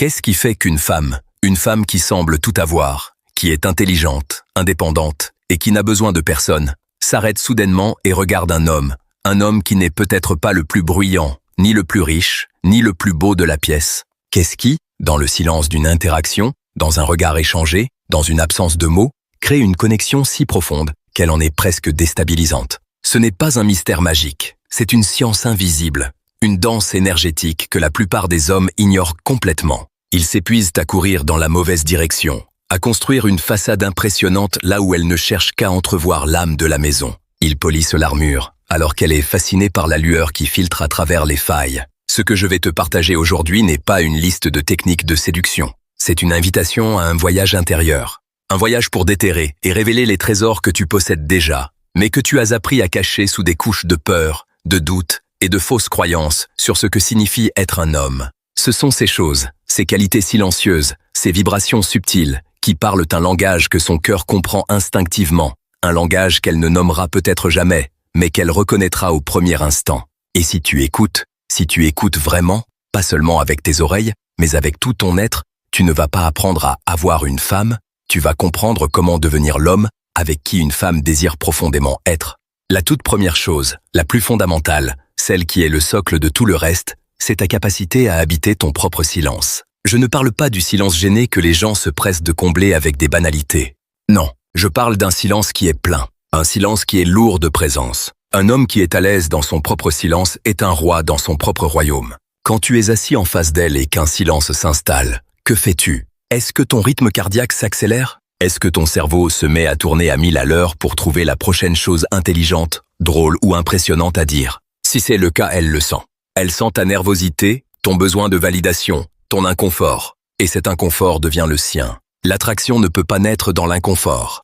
Qu'est-ce qui fait qu'une femme qui semble tout avoir, qui est intelligente, indépendante et qui n'a besoin de personne, s'arrête soudainement et regarde un homme qui n'est peut-être pas le plus bruyant, ni le plus riche, ni le plus beau de la pièce? Qu'est-ce qui, dans le silence d'une interaction, dans un regard échangé, dans une absence de mots, crée une connexion si profonde qu'elle en est presque déstabilisante? Ce n'est pas un mystère magique, c'est une science invisible, une danse énergétique que la plupart des hommes ignorent complètement. Ils s'épuisent à courir dans la mauvaise direction, à construire une façade impressionnante là où elles ne cherchent qu'à entrevoir l'âme de la maison. Ils polissent l'armure, alors qu'elle est fascinée par la lueur qui filtre à travers les failles. Ce que je vais te partager aujourd'hui n'est pas une liste de techniques de séduction. C'est une invitation à un voyage intérieur. Un voyage pour déterrer et révéler les trésors que tu possèdes déjà, mais que tu as appris à cacher sous des couches de peur, de doute et de fausses croyances sur ce que signifie être un homme. Ce sont ces choses, ces qualités silencieuses, ces vibrations subtiles, qui parlent un langage que son cœur comprend instinctivement, un langage qu'elle ne nommera peut-être jamais, mais qu'elle reconnaîtra au premier instant. Et si tu écoutes vraiment, pas seulement avec tes oreilles, mais avec tout ton être, tu ne vas pas apprendre à avoir une femme, tu vas comprendre comment devenir l'homme avec qui une femme désire profondément être. La toute première chose, la plus fondamentale, celle qui est le socle de tout le reste, c'est ta capacité à habiter ton propre silence. Je ne parle pas du silence gêné que les gens se pressent de combler avec des banalités. Non, je parle d'un silence qui est plein, un silence qui est lourd de présence. Un homme qui est à l'aise dans son propre silence est un roi dans son propre royaume. Quand tu es assis en face d'elle et qu'un silence s'installe, que fais-tu? Est-ce que ton rythme cardiaque s'accélère? Est-ce que ton cerveau se met à tourner à 1000 à l'heure pour trouver la prochaine chose intelligente, drôle ou impressionnante à dire? Si c'est le cas, elle le sent. Elle sent ta nervosité, ton besoin de validation, ton inconfort. Et cet inconfort devient le sien. L'attraction ne peut pas naître dans l'inconfort.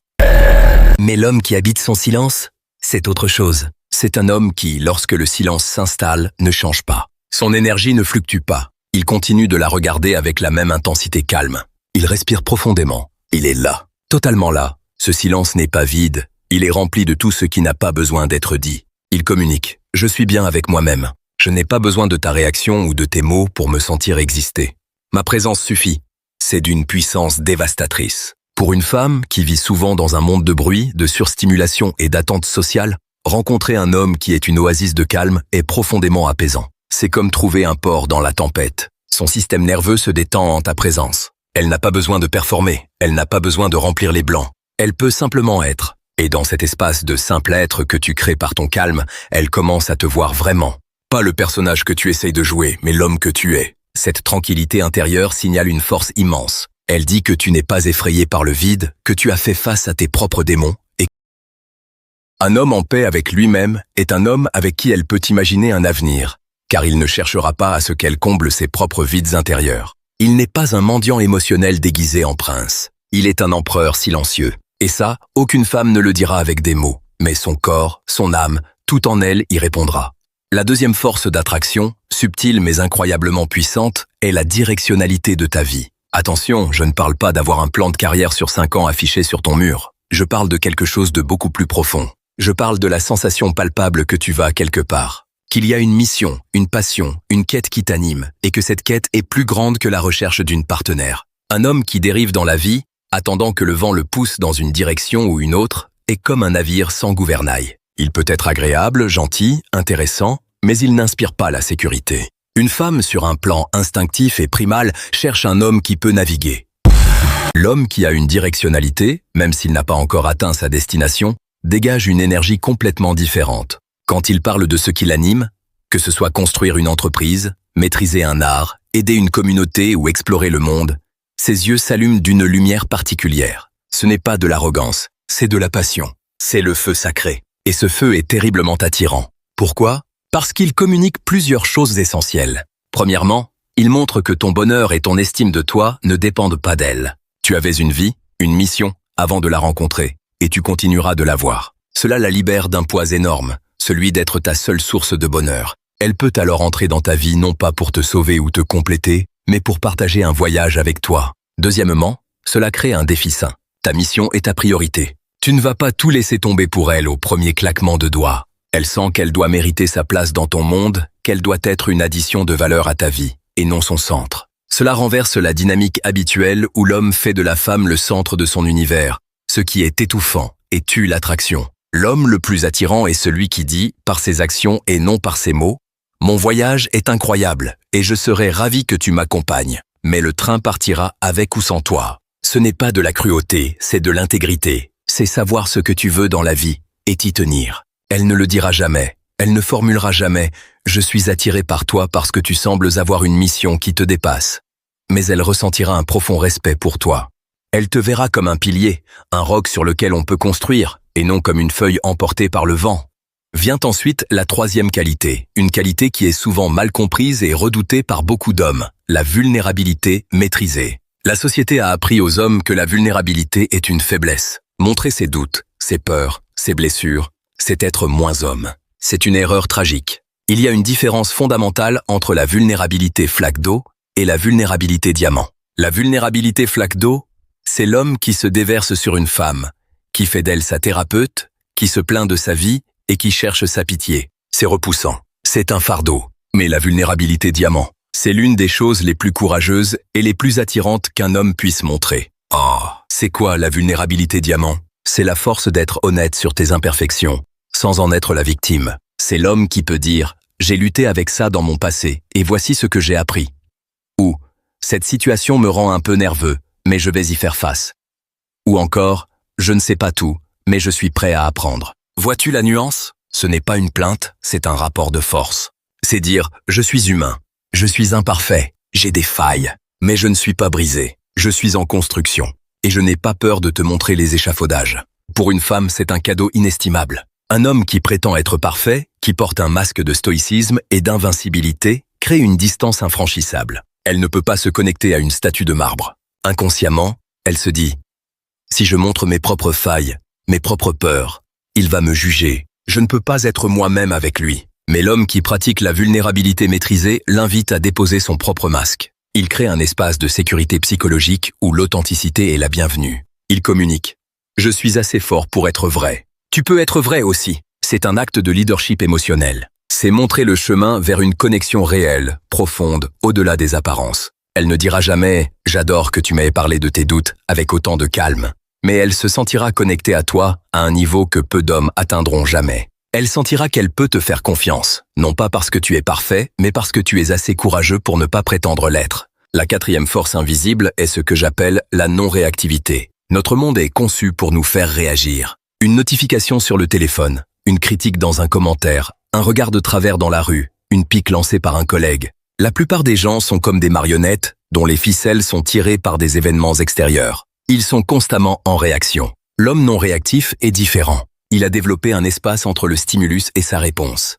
Mais l'homme qui habite son silence, c'est autre chose. C'est un homme qui, lorsque le silence s'installe, ne change pas. Son énergie ne fluctue pas. Il continue de la regarder avec la même intensité calme. Il respire profondément. Il est là, totalement là. Ce silence n'est pas vide. Il est rempli de tout ce qui n'a pas besoin d'être dit. Il communique. Je suis bien avec moi-même. Je n'ai pas besoin de ta réaction ou de tes mots pour me sentir exister. Ma présence suffit. C'est d'une puissance dévastatrice. Pour une femme qui vit souvent dans un monde de bruit, de surstimulation et d'attente sociale, rencontrer un homme qui est une oasis de calme est profondément apaisant. C'est comme trouver un port dans la tempête. Son système nerveux se détend en ta présence. Elle n'a pas besoin de performer, elle n'a pas besoin de remplir les blancs. Elle peut simplement être. Et dans cet espace de simple être que tu crées par ton calme, elle commence à te voir vraiment. Pas le personnage que tu essayes de jouer, mais l'homme que tu es. Cette tranquillité intérieure signale une force immense. Elle dit que tu n'es pas effrayé par le vide, que tu as fait face à tes propres démons. Et un homme en paix avec lui-même est un homme avec qui elle peut imaginer un avenir, car il ne cherchera pas à ce qu'elle comble ses propres vides intérieurs. Il n'est pas un mendiant émotionnel déguisé en prince. Il est un empereur silencieux. Et ça, aucune femme ne le dira avec des mots, mais son corps, son âme, tout en elle y répondra. La deuxième force d'attraction, subtile mais incroyablement puissante, est la directionnalité de ta vie. Attention, je ne parle pas d'avoir un plan de carrière sur 5 ans affiché sur ton mur. Je parle de quelque chose de beaucoup plus profond. Je parle de la sensation palpable que tu vas quelque part. Qu'il y a une mission, une passion, une quête qui t'anime, et que cette quête est plus grande que la recherche d'une partenaire. Un homme qui dérive dans la vie, attendant que le vent le pousse dans une direction ou une autre, est comme un navire sans gouvernail. Il peut être agréable, gentil, intéressant, mais il n'inspire pas la sécurité. Une femme sur un plan instinctif et primal cherche un homme qui peut naviguer. L'homme qui a une directionnalité, même s'il n'a pas encore atteint sa destination, dégage une énergie complètement différente. Quand il parle de ce qui l'anime, que ce soit construire une entreprise, maîtriser un art, aider une communauté ou explorer le monde, ses yeux s'allument d'une lumière particulière. Ce n'est pas de l'arrogance, c'est de la passion. C'est le feu sacré. Et ce feu est terriblement attirant. Pourquoi? Parce qu'il communique plusieurs choses essentielles. Premièrement, il montre que ton bonheur et ton estime de toi ne dépendent pas d'elle. Tu avais une vie, une mission, avant de la rencontrer, et tu continueras de l'avoir. Cela la libère d'un poids énorme, celui d'être ta seule source de bonheur. Elle peut alors entrer dans ta vie non pas pour te sauver ou te compléter, mais pour partager un voyage avec toi. Deuxièmement, cela crée un défi sain. Ta mission est ta priorité. Tu ne vas pas tout laisser tomber pour elle au premier claquement de doigts. Elle sent qu'elle doit mériter sa place dans ton monde, qu'elle doit être une addition de valeur à ta vie, et non son centre. Cela renverse la dynamique habituelle où l'homme fait de la femme le centre de son univers, ce qui est étouffant et tue l'attraction. L'homme le plus attirant est celui qui dit, par ses actions et non par ses mots, « Mon voyage est incroyable et je serai ravi que tu m'accompagnes, mais le train partira avec ou sans toi. » Ce n'est pas de la cruauté, c'est de l'intégrité. C'est savoir ce que tu veux dans la vie et t'y tenir. Elle ne le dira jamais, elle ne formulera jamais « Je suis attiré par toi parce que tu sembles avoir une mission qui te dépasse. » Mais elle ressentira un profond respect pour toi. Elle te verra comme un pilier, un roc sur lequel on peut construire, et non comme une feuille emportée par le vent. Vient ensuite la troisième qualité, une qualité qui est souvent mal comprise et redoutée par beaucoup d'hommes, la vulnérabilité maîtrisée. La société a appris aux hommes que la vulnérabilité est une faiblesse. Montrer ses doutes, ses peurs, ses blessures, c'est être moins homme. C'est une erreur tragique. Il y a une différence fondamentale entre la vulnérabilité flaque d'eau et la vulnérabilité diamant. La vulnérabilité flaque d'eau, c'est l'homme qui se déverse sur une femme, qui fait d'elle sa thérapeute, qui se plaint de sa vie et qui cherche sa pitié. C'est repoussant. C'est un fardeau. Mais la vulnérabilité diamant, c'est l'une des choses les plus courageuses et les plus attirantes qu'un homme puisse montrer. Oh, c'est quoi la vulnérabilité diamant? C'est la force d'être honnête sur tes imperfections, sans en être la victime. C'est l'homme qui peut dire « J'ai lutté avec ça dans mon passé et voici ce que j'ai appris ». Ou « Cette situation me rend un peu nerveux, mais je vais y faire face ». Ou encore « Je ne sais pas tout, mais je suis prêt à apprendre ». Vois-tu la nuance? Ce n'est pas une plainte, c'est un rapport de force. C'est dire « Je suis humain, je suis imparfait, j'ai des failles, mais je ne suis pas brisé, je suis en construction, et je n'ai pas peur de te montrer les échafaudages ». Pour une femme, c'est un cadeau inestimable. Un homme qui prétend être parfait, qui porte un masque de stoïcisme et d'invincibilité, crée une distance infranchissable. Elle ne peut pas se connecter à une statue de marbre. Inconsciemment, elle se dit « Si je montre mes propres failles, mes propres peurs, il va me juger. Je ne peux pas être moi-même avec lui. » Mais l'homme qui pratique la vulnérabilité maîtrisée l'invite à déposer son propre masque. Il crée un espace de sécurité psychologique où l'authenticité est la bienvenue. Il communique « Je suis assez fort pour être vrai. Tu peux être vrai aussi. » C'est un acte de leadership émotionnel. C'est montrer le chemin vers une connexion réelle, profonde, au-delà des apparences. Elle ne dira jamais « J'adore que tu m'aies parlé de tes doutes avec autant de calme ». Mais elle se sentira connectée à toi à un niveau que peu d'hommes atteindront jamais. Elle sentira qu'elle peut te faire confiance, non pas parce que tu es parfait, mais parce que tu es assez courageux pour ne pas prétendre l'être. La quatrième force invisible est ce que j'appelle la non-réactivité. Notre monde est conçu pour nous faire réagir. Une notification sur le téléphone, une critique dans un commentaire, un regard de travers dans la rue, une pique lancée par un collègue. La plupart des gens sont comme des marionnettes dont les ficelles sont tirées par des événements extérieurs. Ils sont constamment en réaction. L'homme non réactif est différent. Il a développé un espace entre le stimulus et sa réponse.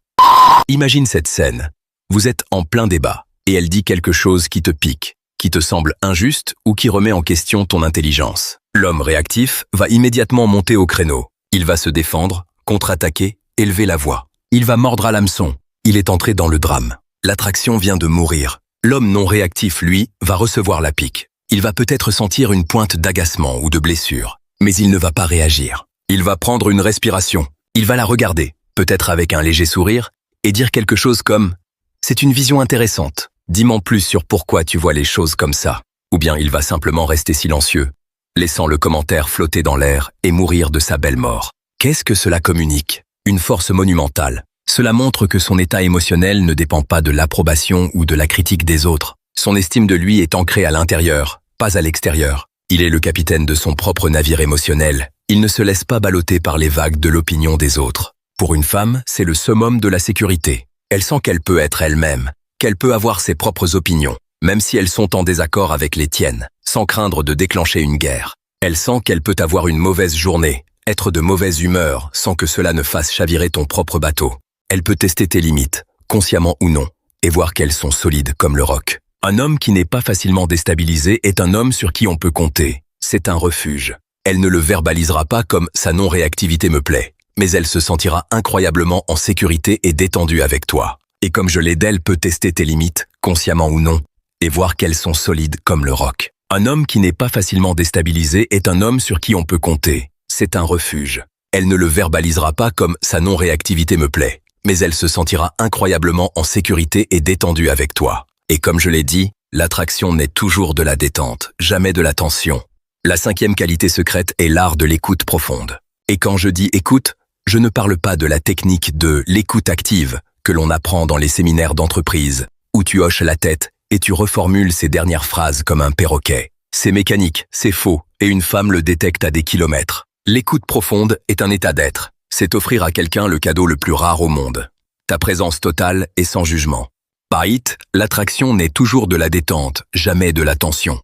Imagine cette scène. Vous êtes en plein débat et elle dit quelque chose qui te pique, qui te semble injuste ou qui remet en question ton intelligence. L'homme réactif va immédiatement monter au créneau. Il va se défendre, contre-attaquer, élever la voix. Il va mordre à l'hameçon. Il est entré dans le drame. L'attraction vient de mourir. L'homme non réactif, lui, va recevoir la pique. Il va peut-être sentir une pointe d'agacement ou de blessure, mais il ne va pas réagir. Il va prendre une respiration. Il va la regarder, peut-être avec un léger sourire, et dire quelque chose comme « C'est une vision intéressante. Dis-moi plus sur pourquoi tu vois les choses comme ça. » Ou bien il va simplement rester silencieux, laissant le commentaire flotter dans l'air et mourir de sa belle mort. Qu'est-ce que cela communique? Une force monumentale. Cela montre que son état émotionnel ne dépend pas de l'approbation ou de la critique des autres. Son estime de lui est ancrée à l'intérieur, pas à l'extérieur. Il est le capitaine de son propre navire émotionnel. Il ne se laisse pas balloter par les vagues de l'opinion des autres. Pour une femme, c'est le summum de la sécurité. Elle sent qu'elle peut être elle-même, qu'elle peut avoir ses propres opinions, même si elles sont en désaccord avec les tiennes, sans craindre de déclencher une guerre. Elle sent qu'elle peut avoir une mauvaise journée, être de mauvaise humeur, sans que cela ne fasse chavirer ton propre bateau. Elle peut tester tes limites, consciemment ou non, et voir qu'elles sont solides comme le roc. Un homme qui n'est pas facilement déstabilisé est un homme sur qui on peut compter. C'est un refuge. Elle ne le verbalisera pas comme « sa non-réactivité me plaît », mais elle se sentira incroyablement en sécurité et détendue avec toi. Et comme je l'ai dit, elle peut tester tes limites, consciemment ou non, et voir qu'elles sont solides comme le roc. Un homme qui n'est pas facilement déstabilisé est un homme sur qui on peut compter. C'est un refuge. Elle ne le verbalisera pas comme « sa non-réactivité me plaît », mais elle se sentira incroyablement en sécurité et détendue avec toi. Et comme je l'ai dit, L'attraction naît toujours de la détente, jamais de la tension. La cinquième qualité secrète est l'art de l'écoute profonde. Et quand je dis écoute, je ne parle pas de la technique de l'écoute active que l'on apprend dans les séminaires d'entreprise, où tu hoches la tête et tu reformules ces dernières phrases comme un perroquet. C'est mécanique, c'est faux, et une femme le détecte à des kilomètres. L'écoute profonde est un état d'être. C'est offrir à quelqu'un le cadeau le plus rare au monde. Ta présence totale et sans jugement. Par IT, l'attraction naît toujours de la détente, jamais de la tension.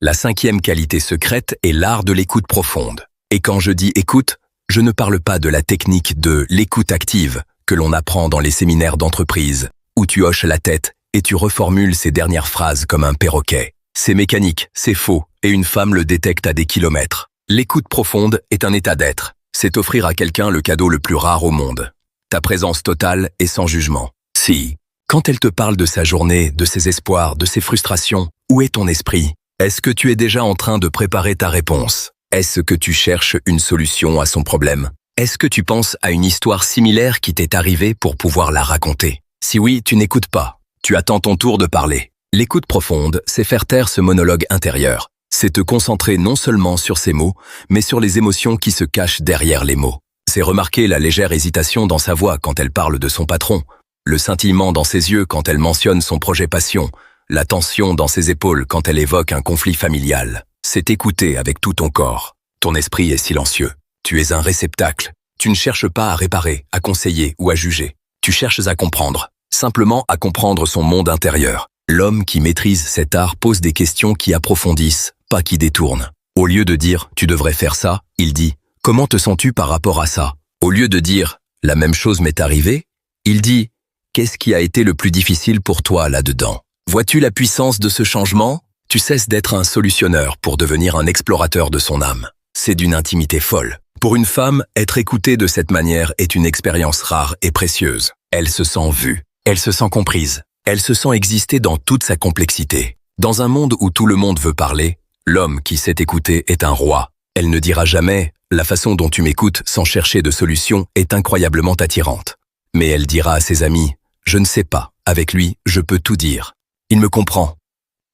La cinquième qualité secrète est l'art de l'écoute profonde. Et quand je dis écoute, je ne parle pas de la technique de l'écoute active que l'on apprend dans les séminaires d'entreprise, où tu hoches la tête et tu reformules ces dernières phrases comme un perroquet. C'est mécanique, c'est faux, et une femme le détecte à des kilomètres. L'écoute profonde est un état d'être. C'est offrir à quelqu'un le cadeau le plus rare au monde. Ta présence totale et sans jugement. Si, quand elle te parle de sa journée, de ses espoirs, de ses frustrations, où est ton esprit? Est-ce que tu es déjà en train de préparer ta réponse? Est-ce que tu cherches une solution à son problème? Est-ce que tu penses à une histoire similaire qui t'est arrivée pour pouvoir la raconter? Si oui, tu n'écoutes pas. Tu attends ton tour de parler. L'écoute profonde, c'est faire taire ce monologue intérieur. C'est te concentrer non seulement sur ces mots, mais sur les émotions qui se cachent derrière les mots. C'est remarquer la légère hésitation dans sa voix quand elle parle de son patron, le scintillement dans ses yeux quand elle mentionne son projet passion, la tension dans ses épaules quand elle évoque un conflit familial. C'est écouter avec tout ton corps. Ton esprit est silencieux. Tu es un réceptacle. Tu ne cherches pas à réparer, à conseiller ou à juger. Tu cherches à comprendre, simplement à comprendre son monde intérieur. L'homme qui maîtrise cet art pose des questions qui approfondissent, pas qui détournent. Au lieu de dire « tu devrais faire ça », il dit « comment te sens-tu par rapport à ça ?» Au lieu de dire « la même chose m'est arrivée », il dit « qu'est-ce qui a été le plus difficile pour toi là-dedans ?» Vois-tu la puissance de ce changement? Tu cesses d'être un solutionneur pour devenir un explorateur de son âme. C'est d'une intimité folle. Pour une femme, être écoutée de cette manière est une expérience rare et précieuse. Elle se sent vue, elle se sent comprise, elle se sent exister dans toute sa complexité. Dans un monde où tout le monde veut parler, l'homme qui sait écouter est un roi. Elle ne dira jamais « la façon dont tu m'écoutes sans chercher de solution est incroyablement attirante ». Mais elle dira à ses amis « je ne sais pas, avec lui, je peux tout dire. Il me comprend. »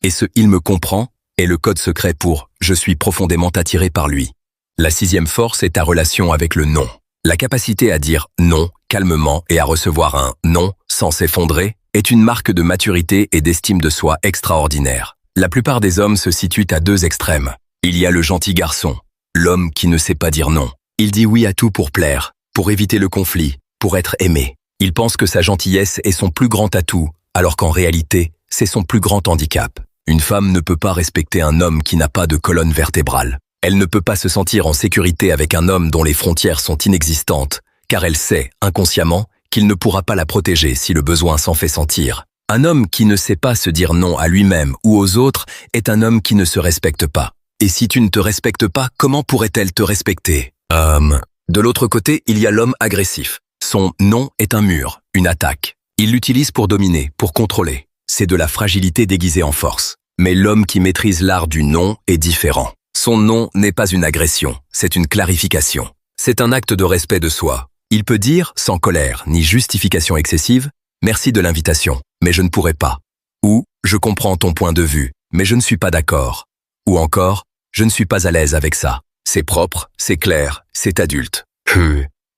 Et ce « il me comprend » est le code secret pour « je suis profondément attiré par lui ». La sixième force est ta relation avec le non. La capacité à dire non calmement et à recevoir un non sans s'effondrer est une marque de maturité et d'estime de soi extraordinaire. La plupart des hommes se situent à deux extrêmes. Il y a le gentil garçon, l'homme qui ne sait pas dire non. Il dit oui à tout pour plaire, pour éviter le conflit, pour être aimé. Il pense que sa gentillesse est son plus grand atout, alors qu'en réalité, c'est son plus grand handicap. Une femme ne peut pas respecter un homme qui n'a pas de colonne vertébrale. Elle ne peut pas se sentir en sécurité avec un homme dont les frontières sont inexistantes, car elle sait, inconsciemment, qu'il ne pourra pas la protéger si le besoin s'en fait sentir. Un homme qui ne sait pas se dire non à lui-même ou aux autres est un homme qui ne se respecte pas. Et si tu ne te respectes pas, comment pourrait-elle te respecter? De l'autre côté, il y a l'homme agressif. Son non est un mur, une attaque. Il l'utilise pour dominer, pour contrôler. C'est de la fragilité déguisée en force. Mais l'homme qui maîtrise l'art du non est différent. Son non n'est pas une agression, c'est une clarification. C'est un acte de respect de soi. Il peut dire, sans colère ni justification excessive, « Merci de l'invitation, mais je ne pourrai pas ». Ou « Je comprends ton point de vue, mais je ne suis pas d'accord ». Ou encore « Je ne suis pas à l'aise avec ça ». C'est propre, c'est clair, c'est adulte.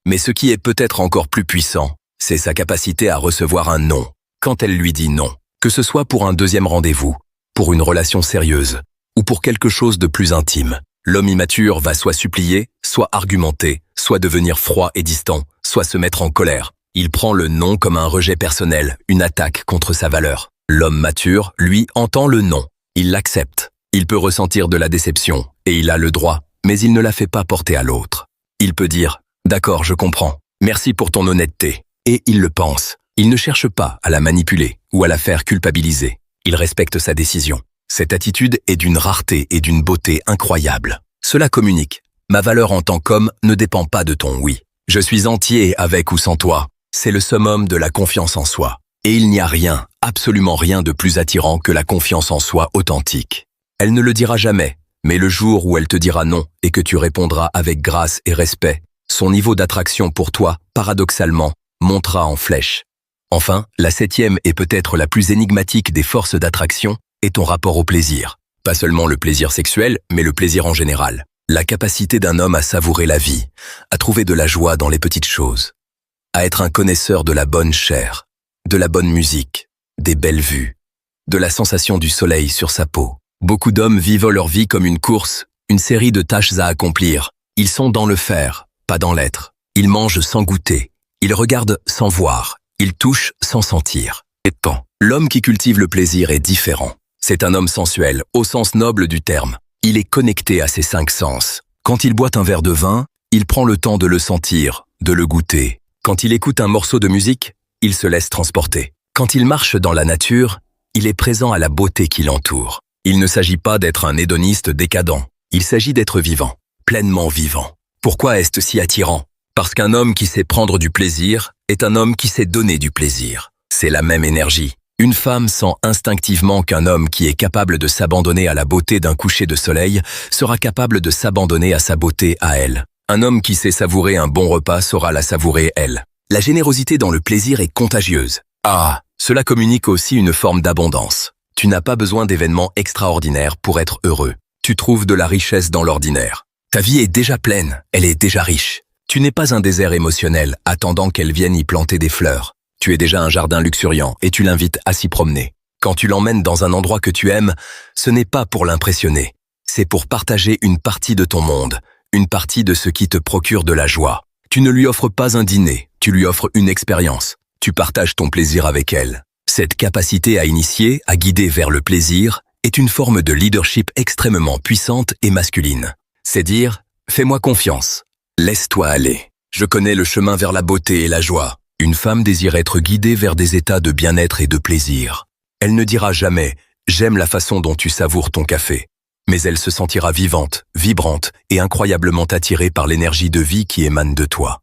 Mais ce qui est peut-être encore plus puissant, c'est sa capacité à recevoir un non, quand elle lui dit non. Que ce soit pour un deuxième rendez-vous, pour une relation sérieuse, ou pour quelque chose de plus intime. L'homme immature va soit supplier, soit argumenter, soit devenir froid et distant, soit se mettre en colère. Il prend le non comme un rejet personnel, une attaque contre sa valeur. L'homme mature, lui, entend le non. Il l'accepte. Il peut ressentir de la déception, et il a le droit, mais il ne la fait pas porter à l'autre. Il peut dire « D'accord, je comprends. Merci pour ton honnêteté. » Et il le pense. Il ne cherche pas à la manipuler ou à la faire culpabiliser. Il respecte sa décision. Cette attitude est d'une rareté et d'une beauté incroyable. Cela communique. Ma valeur en tant qu'homme ne dépend pas de ton oui. Je suis entier avec ou sans toi. C'est le summum de la confiance en soi. Et il n'y a rien, absolument rien de plus attirant que la confiance en soi authentique. Elle ne le dira jamais, mais le jour où elle te dira non et que tu répondras avec grâce et respect, son niveau d'attraction pour toi, paradoxalement, montera en flèche. Enfin, la septième et peut-être la plus énigmatique des forces d'attraction est ton rapport au plaisir. Pas seulement le plaisir sexuel, mais le plaisir en général. La capacité d'un homme à savourer la vie, à trouver de la joie dans les petites choses, à être un connaisseur de la bonne chair, de la bonne musique, des belles vues, de la sensation du soleil sur sa peau. Beaucoup d'hommes vivent leur vie comme une course, une série de tâches à accomplir. Ils sont dans le faire, pas dans l'être. Ils mangent sans goûter. Ils regardent sans voir. Ils touchent sans sentir. Et tant. L'homme qui cultive le plaisir est différent. C'est un homme sensuel, au sens noble du terme. Il est connecté à ses 5 sens. Quand il boit un verre de vin, il prend le temps de le sentir, de le goûter. Quand il écoute un morceau de musique, il se laisse transporter. Quand il marche dans la nature, il est présent à la beauté qui l'entoure. Il ne s'agit pas d'être un hédoniste décadent. Il s'agit d'être vivant, pleinement vivant. Pourquoi est-ce si attirant? Parce qu'un homme qui sait prendre du plaisir est un homme qui sait donner du plaisir. C'est la même énergie. Une femme sent instinctivement qu'un homme qui est capable de s'abandonner à la beauté d'un coucher de soleil sera capable de s'abandonner à sa beauté à elle. Un homme qui sait savourer un bon repas saura la savourer elle. La générosité dans le plaisir est contagieuse. Ah, cela communique aussi une forme d'abondance. Tu n'as pas besoin d'événements extraordinaires pour être heureux. Tu trouves de la richesse dans l'ordinaire. Ta vie est déjà pleine, elle est déjà riche. Tu n'es pas un désert émotionnel attendant qu'elle vienne y planter des fleurs. Tu es déjà un jardin luxuriant et tu l'invites à s'y promener. Quand tu l'emmènes dans un endroit que tu aimes, ce n'est pas pour l'impressionner. C'est pour partager une partie de ton monde, une partie de ce qui te procure de la joie. Tu ne lui offres pas un dîner, tu lui offres une expérience. Tu partages ton plaisir avec elle. Cette capacité à initier, à guider vers le plaisir, est une forme de leadership extrêmement puissante et masculine. C'est dire « fais-moi confiance, laisse-toi aller. Je connais le chemin vers la beauté et la joie. » Une femme désire être guidée vers des états de bien-être et de plaisir. Elle ne dira jamais « j'aime la façon dont tu savoures ton café », mais elle se sentira vivante, vibrante et incroyablement attirée par l'énergie de vie qui émane de toi.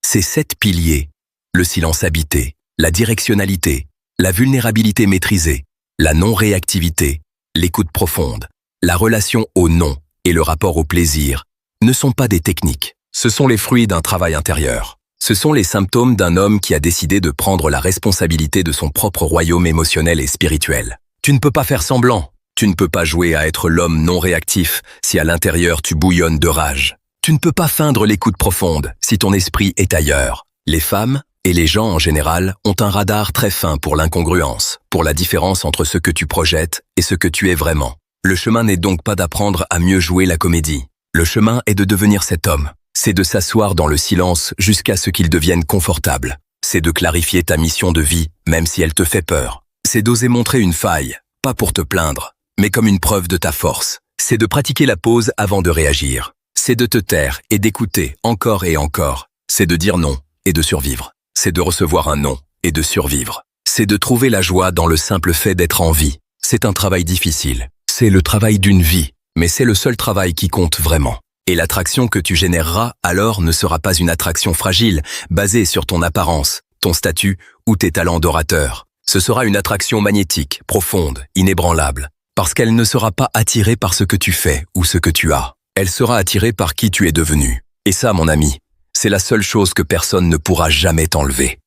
Ces 7 piliers, le silence habité, la directionnalité, la vulnérabilité maîtrisée, la non-réactivité, l'écoute profonde, la relation au non et le rapport au plaisir, ne sont pas des techniques. Ce sont les fruits d'un travail intérieur. Ce sont les symptômes d'un homme qui a décidé de prendre la responsabilité de son propre royaume émotionnel et spirituel. Tu ne peux pas faire semblant. Tu ne peux pas jouer à être l'homme non réactif si à l'intérieur tu bouillonnes de rage. Tu ne peux pas feindre l'écoute profonde si ton esprit est ailleurs. Les femmes, et les gens en général, ont un radar très fin pour l'incongruence, pour la différence entre ce que tu projettes et ce que tu es vraiment. Le chemin n'est donc pas d'apprendre à mieux jouer la comédie. Le chemin est de devenir cet homme. C'est de s'asseoir dans le silence jusqu'à ce qu'il devienne confortable. C'est de clarifier ta mission de vie, même si elle te fait peur. C'est d'oser montrer une faille, pas pour te plaindre, mais comme une preuve de ta force. C'est de pratiquer la pause avant de réagir. C'est de te taire et d'écouter encore et encore. C'est de dire non et de survivre. C'est de recevoir un non et de survivre. C'est de trouver la joie dans le simple fait d'être en vie. C'est un travail difficile. C'est le travail d'une vie, mais c'est le seul travail qui compte vraiment. Et l'attraction que tu généreras alors ne sera pas une attraction fragile, basée sur ton apparence, ton statut ou tes talents d'orateur. Ce sera une attraction magnétique, profonde, inébranlable, parce qu'elle ne sera pas attirée par ce que tu fais ou ce que tu as. Elle sera attirée par qui tu es devenu. Et ça, mon ami, c'est la seule chose que personne ne pourra jamais t'enlever.